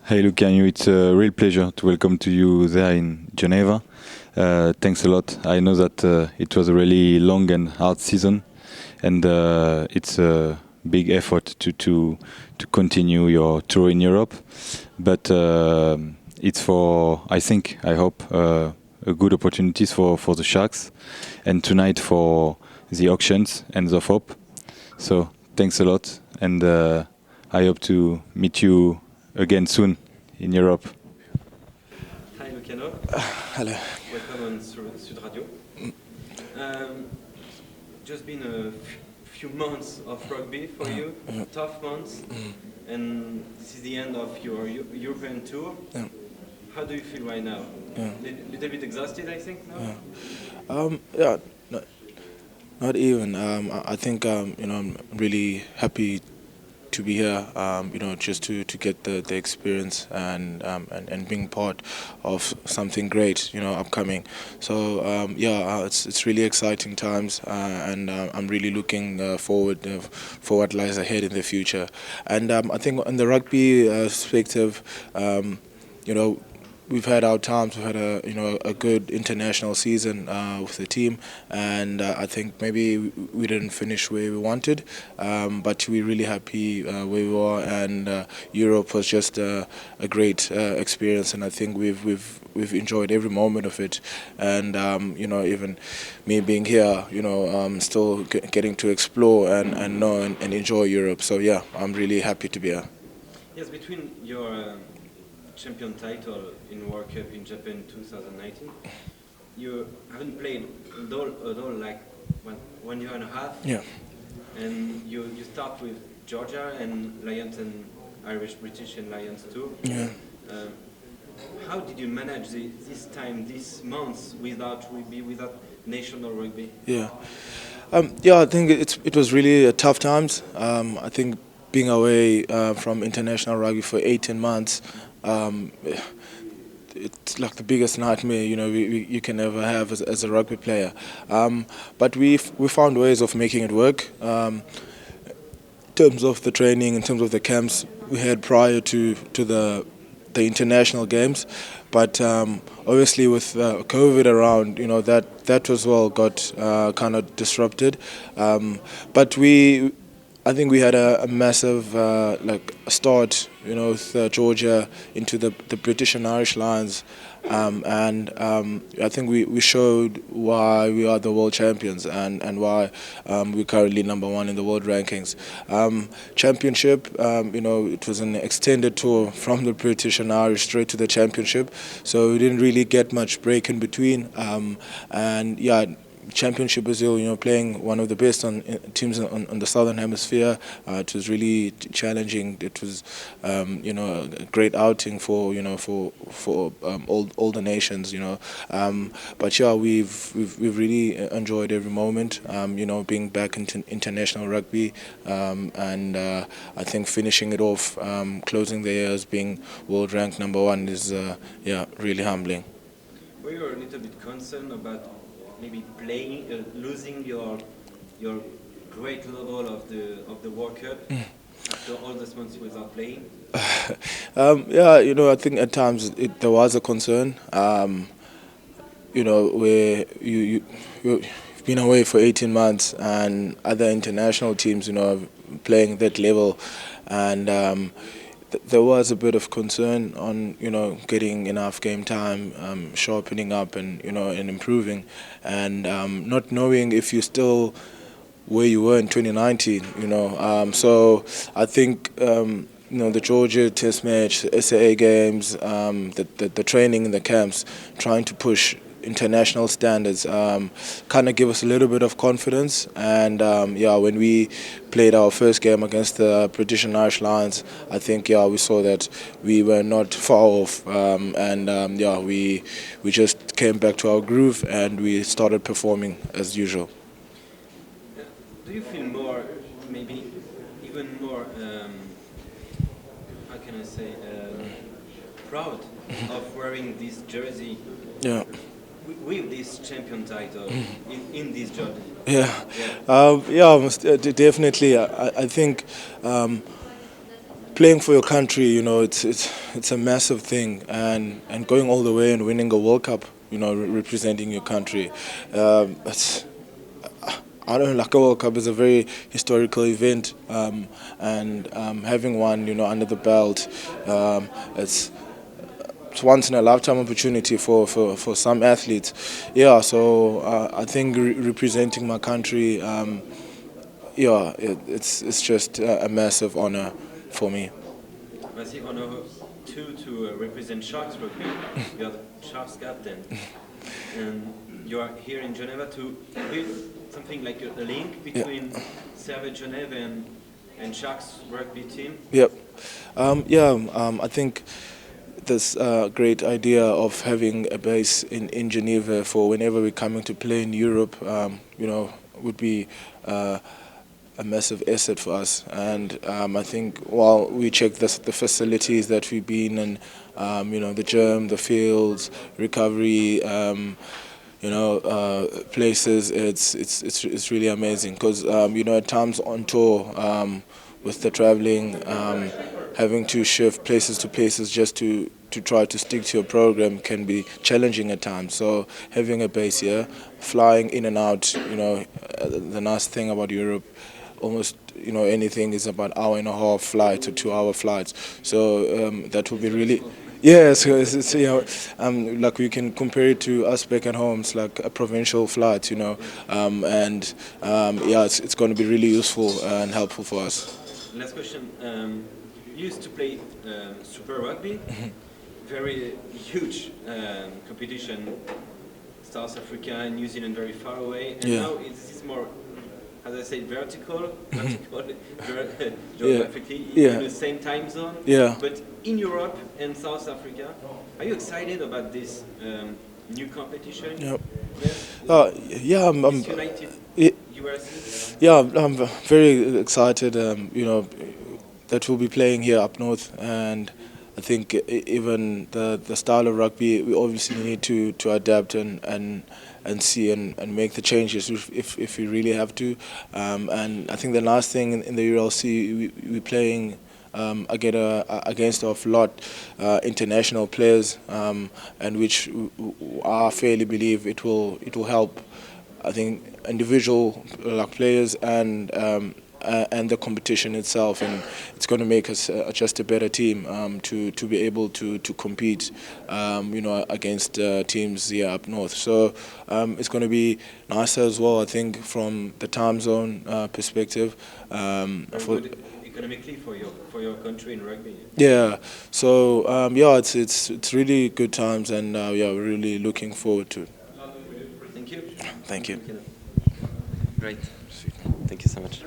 Hey Lukhanyo, it's a real pleasure to welcome to you there in Geneva. Thanks a lot. I know that it was a really long and hard season, and it's a big effort to continue your tour in Europe. But it's for, I hope, a good opportunities for the Sharks, and tonight for the auctions and the hope. So thanks a lot, and I hope to meet you again soon in Europe. Hi Lukhyano, Hello. welcome on Sud Radio. Just been a few months of rugby for you, tough months, and this is the end of your European tour. Yeah. How do you feel right now? Yeah. Little bit exhausted, I think, now? Yeah, not even. I think I'm really happy to be here. Just to get the experience and being part of something great. Upcoming. So it's really exciting times, and I'm really looking forward for what lies ahead in the future. And I think on the rugby perspective, you know. We've had our times. We've had a good international season with the team, and I think maybe we didn't finish where we wanted, but we're really happy where we were. And Europe was just a great experience, and I think we've enjoyed every moment of it. And even me being here, still getting to explore and know and enjoy Europe. So yeah, I'm really happy to be here. Yes, between your champion title in World Cup in Japan 2019, you haven't played at all like 1 year and a half. Yeah. And you start with Georgia and Lions and Irish, British and Lions too. Yeah. How did you manage this time, these months without rugby, without national rugby? Yeah. I think it was really tough times. I think being away from international rugby for 18 months, it's like the biggest nightmare you can ever have as a rugby player. But we found ways of making it work. In terms of the training, in terms of the camps we had prior to the international games, but obviously with COVID around, that as well got kind of disrupted. But I think we had a massive start, with Georgia into the British and Irish Lions, and I think we showed why we are the world champions and why we're currently #1 in the world rankings. Championship, it was an extended tour from the British and Irish straight to the championship, so we didn't really get much break in between. And yeah. Championship Brazil, playing one of the best teams on the Southern Hemisphere. It was really challenging. It was, a great outing for all the nations. But yeah, we've really enjoyed every moment. Being back into international rugby, and I think finishing it off, closing the year as being world ranked #1 is really humbling. Were you a little bit concerned about maybe losing your great level of the World Cup after all these months without playing? I think at times there was a concern. Where you've been away for 18 months and other international teams, playing that level, and there was a bit of concern on getting enough game time, sharpening up and and improving, and not knowing if you're still where you were in 2019. So I think the Georgia Test match, SAA games, the training in the camps, trying to push international standards, kind of give us a little bit of confidence. And when we played our first game against the British and Irish Lions, I think we saw that we were not far off, we just came back to our groove and we started performing as usual. Do you feel more, maybe even more, how can I say, proud of wearing this jersey? Yeah. With this champion title in this job? Definitely. I think playing for your country, you know, it's a massive thing, and going all the way and winning a World Cup, you know, representing your country, I don't know, like a World Cup is a very historical event, and having one, you know, under the belt, it's once in a lifetime opportunity for some athletes. Yeah, so I think representing my country, yeah, it's just a massive honor for me. Massive honor too to represent Sharks Rugby. You are the Sharks captain, and you are here in Geneva to build something like a link between Servet Geneva and Sharks Rugby team. Yep. I think this great idea of having a base in Geneva for whenever we're coming to play in Europe, you know, would be a massive asset for us. And I think while we check the facilities that we've been in, you know, the gym, the fields, recovery, you know, places, it's really amazing because you know, at times on tour, with the traveling, having to shift places to places just to try to stick to your program can be challenging at times. So having a base here, flying in and out, you know, the nice thing about Europe, almost, you know, anything is about 1.5-hour flights or 2-hour flights. So that will be really. Yeah, so it's, you know, like we can compare it to us back at home. It's like a provincial flight, you know, yeah, it's going to be really useful and helpful for us. Last question. You used to play Super Rugby, very huge competition, South Africa and New Zealand very far away, and now it's more, as I said, vertical geographically, in the same time zone. Yeah. But in Europe and South Africa, are you excited about this new competition? Yep. Yes? Yeah, I'm United USA? Yeah, I'm very excited. You know, that we'll be playing here up north, and I think even the style of rugby, we obviously need to adapt and see and make the changes if we really have to. And I think the last thing in the ULC, we're playing against a lot international players, and which I fairly believe it will help. I think individual players and the competition itself, and it's going to make us just a better team to be able to compete, you know, against teams here up north. So it's going to be nicer as well, I think, from the time zone perspective. Economically for your country in rugby. Yeah. So yeah, it's really good times, and yeah, we're really looking forward to it. Thank you. Thank you. Great. Thank you so much.